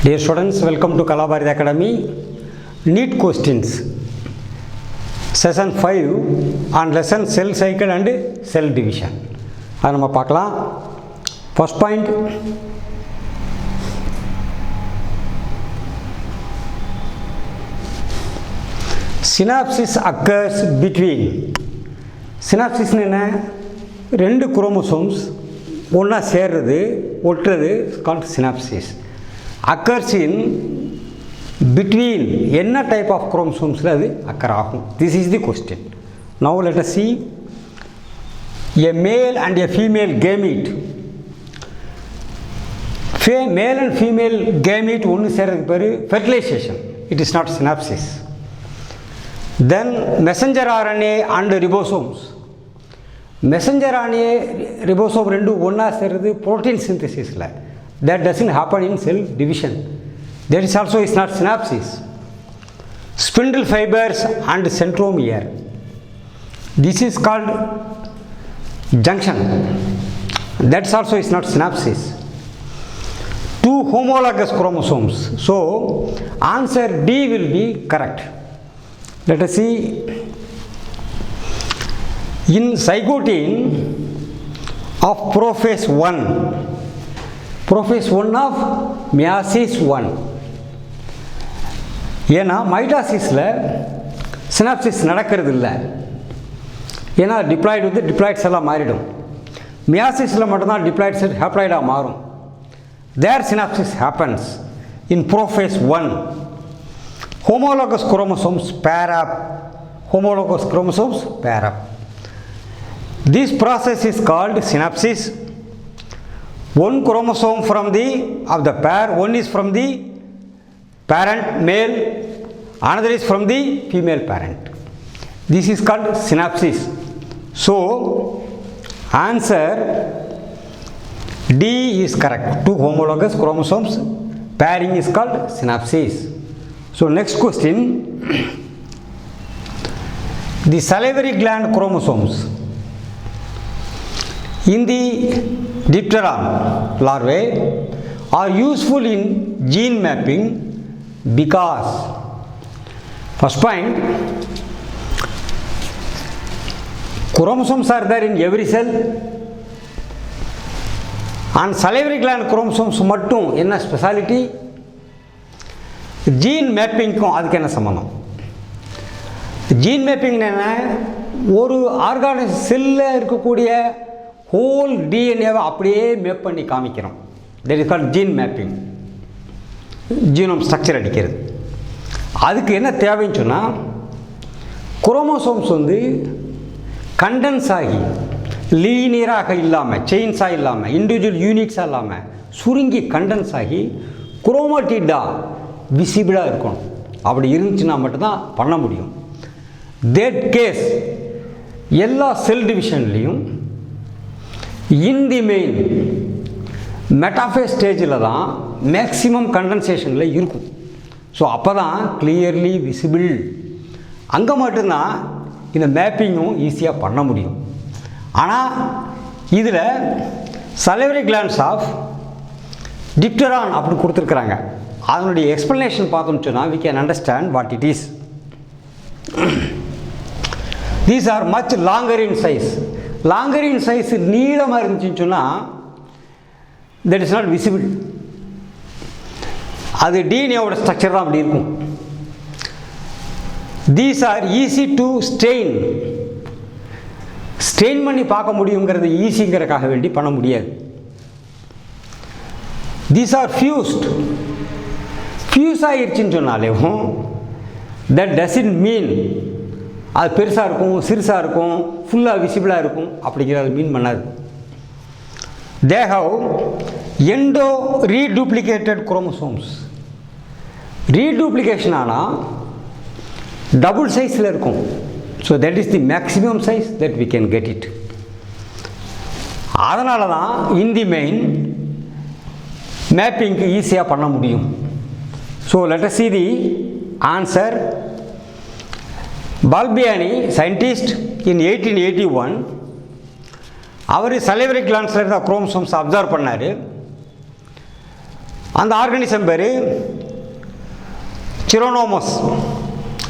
Dear students, welcome to Kalabharat Academy. NEET questions. Session 5 on lesson cell cycle and cell division. அதை நம்ம பார்க்கலாம். First point. Synapsis occurs between. Synapsis என்ன? ரெண்டு chromosomes ஒன்றா சேர்றது ஒட்டுறது called synapsis. Occurs in between என்ன type of chromosomes அது occur ஆகும். This is the question. Now let us see a male and a female gamete. Male and female gamete ஒன்று சேர்றதுக்கு பேர் fertilization. It is not synapsis. Then messenger RNA and ribosomes. Messenger RNA ribosome ரெண்டு ஒன்றா சேர்றது protein synthesisல. That doesn't happen in cell division. That is also is not synapsis. Spindle fibers and centromere. This is called junction. That's also is not synapsis. Two homologous chromosomes. So answer D will be correct. Let us see. In zygotine of prophase 1. Prophase 1 of meiosis 1. ஏன்னா மைட்டாசிஸில் synopsis நடக்கிறது இல்லை, ஏன்னா diploid வந்து டிப்ளாய்ட்ஸ் எல்லாம் மாறிடும். மியாசிஸில் மட்டும்தான் diploids ஹேப்ளாய்டாக மாறும். There synapsis happens in prophase 1. Homologous chromosomes pair up. Homologous chromosomes pair up. This process is called synapsis. One chromosome from the pair, one is from the parent male, another is from the female parent. This is called synapsis. So answer D is correct. Two homologous chromosomes pairing is called synapsis. So next question. The salivary gland chromosomes in the dipteran larvae are useful in gene mapping because, first point, chromosomes are there in every cell and salivary gland chromosomes மட்டும் என்ன speciality? Gene மேப்பிங்க்கும் அதுக்கு என்ன சம்பந்தம்? Gene mapping என்ன? ஒரு organic செல்லில் இருக்கக்கூடிய whole டிஎன்ஏவை அப்படியே மேப் பண்ணி காமிக்கிறோம். That is called gene mapping. Genome structure அடிக்கிறது. அதுக்கு என்ன தேவைன்னு சொன்னால், குரோமோசோம்ஸ் வந்து கண்டென்ஸ் ஆகி லீனியராக இல்லாமல், செயின்ஸாக இல்லாமல், இண்டிவிஜுவல் யூனிட்ஸாக இல்லாமல் சுருங்கி கண்டென்ஸ் ஆகி குரோமோட்டிடாக விசிபிளாக இருக்கணும். அப்படி இருந்துச்சுன்னா மட்டும்தான் பண்ண முடியும். தட் கேஸ் எல்லா செல் டிவிஷன்லேயும் in the main மெட்டாஃபேஸ் ஸ்டேஜில் தான் மேக்ஸிமம் கண்டென்சேஷனில் இருக்கும். ஸோ அப்போ தான் கிளியர்லி விசிபிள். அங்கே மட்டும்தான் இந்த மேப்பிங்கும் ஈஸியாக பண்ண முடியும். ஆனால் இதில் salivary glands ஆஃப் டிப்டெரான் அப்படி கொடுத்துருக்குறாங்க. அதனுடைய எக்ஸ்ப்ளனேஷன் பார்த்தோம்னு சொன்னால் we can understand what it is. These are much longer in size. Longer in size நீளமாக இருந்துச்சுன்னு சொன்னால் தட் இஸ் நாட் விசிபிள். அது டிஎன்ஏவோட ஸ்ட்ரக்சர் தான் அப்படி இருக்கும். These are easy to stain. Stain பண்ணி பார்க்க முடியுங்கிறது ஈஸிங்கிறதுக்காக வேண்டி பண்ண முடியாது. These are fused. ஃபியூஸ் ஆகிடுச்சின்னு சொன்னாலேயும் தட் டசன்ட் மீன் அது பெருசாக இருக்கும், சிறுசாக இருக்கும், ஃபுல்லாக விசிபிளாக இருக்கும் அப்படிங்கிறது மீன் பண்ணாது. They have endoreduplicated chromosomes. Reduplication ஆனால் டபுள் சைஸில் இருக்கும். So that is the maximum size that we can get it. அதனால தான் இன் தி மெயின் மேப்பிங்க்கு ஈஸியாக பண்ண முடியும். So let us see the answer. Balbiani scientist in 1881 அவர் salivary glandsல இருந்த குரோமோசோம்ஸ் அப்சர்வ் பண்ணார். அந்த ஆர்கானிசம் பேர் சிரோனோமோஸ்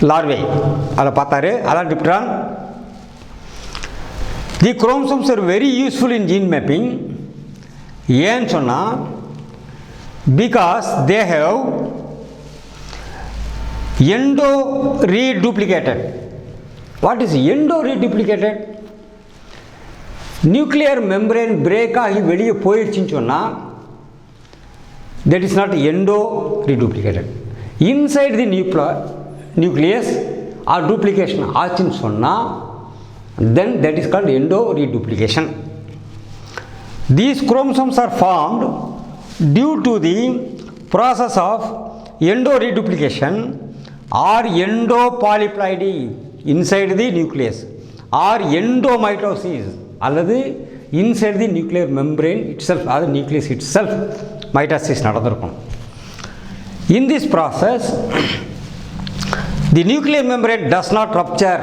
லார்வே. அதை பார்த்தாரு. அதான் டிப்டான். The chromosomes are very useful in gene mapping. ஏன்னு சொன்னால் because they have endoreduplicated. What is endoreduplicated? Nuclear membrane break ஆகி வெளியே போயிடுச்சுன்னு சொன்னால் that is not endoreduplicated. Inside the nucleus or duplication ஆச்சுன்னு சொன்னால் then that is called endo reduplication. These chromosomes are formed due to the process of endo reduplication or endopolyploidy inside the nucleus or endomitosis அல்லது inside the nuclear membrane itself, அது nucleus itself mitosis நடந்திருக்கும். In this process the nuclear membrane does not rupture.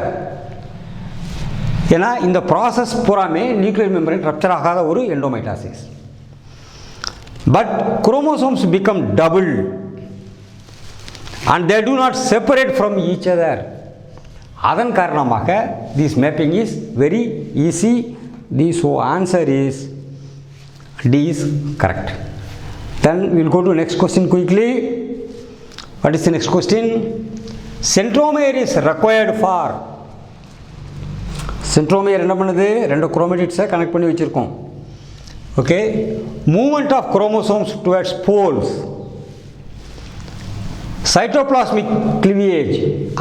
ஏன்னா இந்த process பூராமே nuclear membrane rupture ஆகாத ஒரு endomitosis. But chromosomes become double and they do not separate from each other. அதன் காரணமாக this mapping is very easy. So answer is D is correct. Then will go to next question quickly. What is the next question? Centromere is required for. Centromere என்ன பண்ணுது? ரெண்டு குரோமேட்டிட்ஸை connect பண்ணி வச்சுருக்கோம். Okay. Movement of chromosomes towards poles. Cytoplasmic cleavage,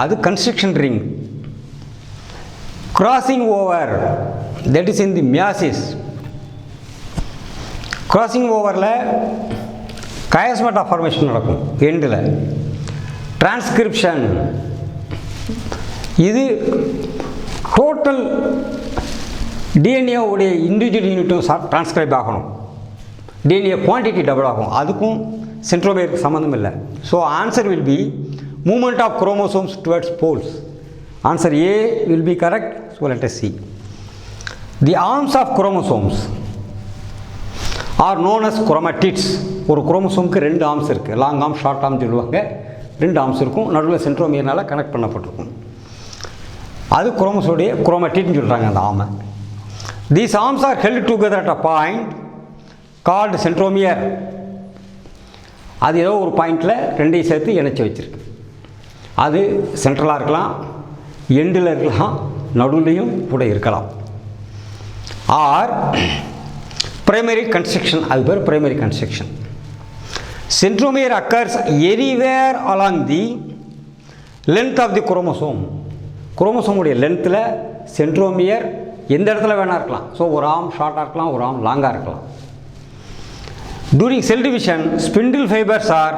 அது constriction ring. Crossing over, that is in the meiosis. Crossing ஓவரில் chiasmata formation நடக்கும் எண்டில். டிரான்ஸ்கிரிப்ஷன், இது டோட்டல் டிஎன்ஏவுடைய இண்டிவிஜுவல் யூனிட்டும் டிரான்ஸ்கிரைப் ஆகணும். டிஎன்ஏ குவான்டிட்டி டபுள் ஆகும். அதுக்கும் சென்ட்ரோமியருக்கு சம்மந்தம் இல்லை. So answer will be movement of chromosomes towards poles. Answer A will be correct. So let us see. The arms of chromosomes are known as chromatids. ஒரு குரோமோசோமுக்கு ரெண்டு ஆர்ம்ஸ் இருக்குது. லாங் ஆர்ம், ஷார்ட் ஆர்ம் சொல்லுவாங்க. ரெண்டு arms இருக்கும். நடுவில் சென்ட்ரோமியர்னால் connect பண்ணப்பட்டிருக்கும். அது குரோமோசோடைய குரோமேட்டிட்னு சொல்கிறாங்க அந்த ஆமை. These arms R held together at a point called centromere. அது ஏதோ ஒரு பாயிண்டில் ரெண்டையும் சேர்த்து இணைச்சி வச்சுருக்கு. அது சென்ட்ரலாக இருக்கலாம், எண்டில் இருக்கலாம், நடுவுலையும் கூட இருக்கலாம். ஆர் பிரைமரி கன்ஸ்ட்ரக்ஷன், அது பேர் primary constriction. Centromere occurs anywhere along the length of the chromosome. குரோமோசோமுடைய லென்த்தில் சென்ட்ரோமியர் எந்த இடத்துல வேணா இருக்கலாம். ஸோ ஒரு ஆர்ம் ஷார்ட்டாக இருக்கலாம், ஒரு ஆர்ம் லாங்காக இருக்கலாம். During cell division spindle fibres are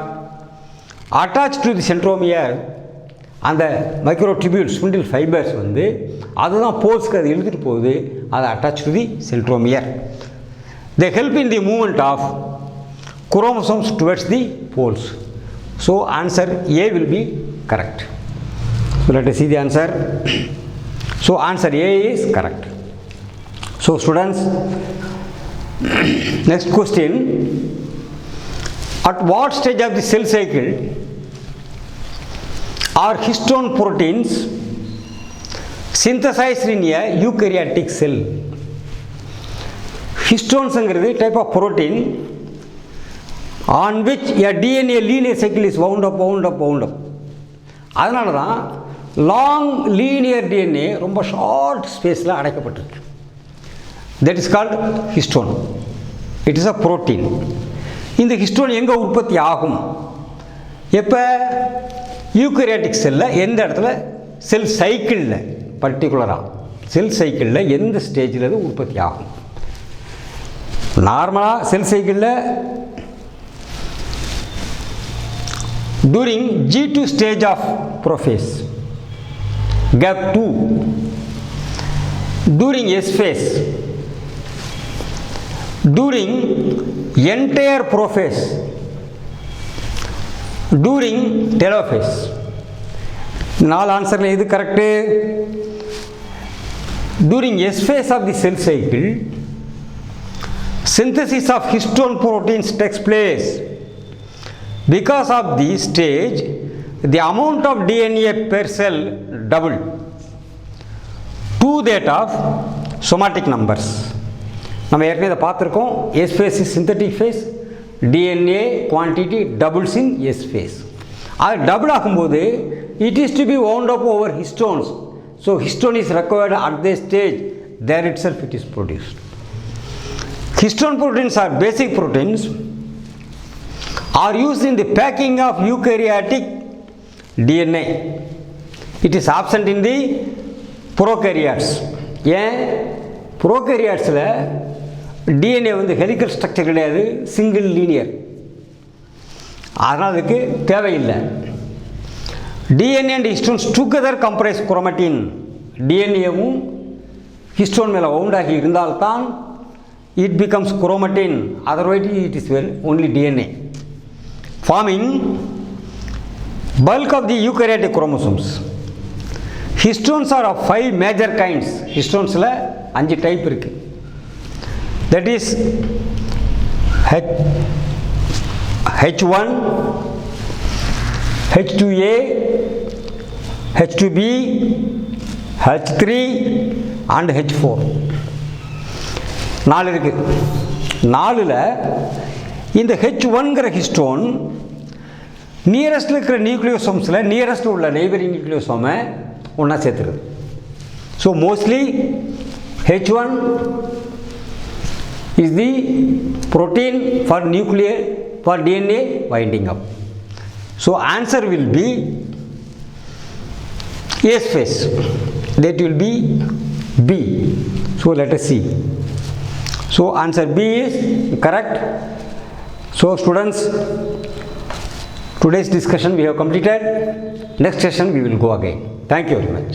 attach to the centromere. அந்த மைக்ரோ டிபியூல் ஸ்பிண்டில் ஃபைபர்ஸ் வந்து அதுதான் போல்ஸ்க்கு அது இழுத்துட்டு போகுது. அதை attach to the centromere. They help in the movement of chromosomes towards the poles. So answer A will be correct. So let us see the answer. So answer A is correct. So students, next question. At what stage of the cell cycle are histone proteins synthesized in a eukaryotic cell? Histones is a type of protein on which a DNA linear cycle is wound up. அதனால தான் long linear DNA ரொம்ப short ஸ்பேஸில் அடைக்கப்பட்டிருக்கு. That is called histone. It is a protein. இந்த histone எங்கே உற்பத்தி ஆகும்? எப்போ? யூக்கரியாட்டிக் செல்லில். எந்த இடத்துல? செல் சைக்கிளில். பர்டிகுலராக செல் சைக்கிளில் எந்த ஸ்டேஜில் அது உற்பத்தி ஆகும்? நார்மலாக செல் சைக்கிளில் during G2 stage of prophase, gap 2, during S phase, during entire prophase, during telophase. நாலு ஆன்சரில் எது correct? during S phase of the cell cycle, synthesis of histone proteins takes place Because of this stage, the amount of DNA per cell doubled to that of somatic numbers. நம்ம ஏற்கனவே இதை பார்த்துருக்கோம். S phase is synthetic phase, DNA quantity doubles in S phase. அது double ஆகும்போது it is to be wound up over histones. So histone is required at this stage. There itself it is produced. Histone proteins are basic proteins, are used in the packing of eukaryotic DNA. It is absent in the prokaryotes. ஏன் ப்ரோகேரியாட்ஸில் DNA வந்து helical structure கிடையாது, single linear, அதனால் அதுக்கு தேவையில்லை. DNA and histones together comprise chromatin. டிஎன்ஏவும் histone மேலே வவுண்டாகி இருந்தால்தான் it becomes chromatin, otherwise it is only DNA, forming bulk of the eukaryotic chromosomes. Histones are of 5 major kinds. Histones la 5 type irukku. That is H1, H2A, H2B, H3 and H4. 4 இருக்கு. 4ல் இந்த H1ங்கிற histone நியரஸ்டில் இருக்கிற நியூக்ளியோசோம்ஸில் நியரஸ்டில் உள்ள neighbouring நியூக்ளியோசோமை ஒன்றா சேர்த்துருது. So mostly H1 is the protein for nuclear for DNA winding up. So answer will be S phase. That will be B. So let us see. So answer B is correct. So students, today's discussion we have completed. Next session we will go again. Thank you very much.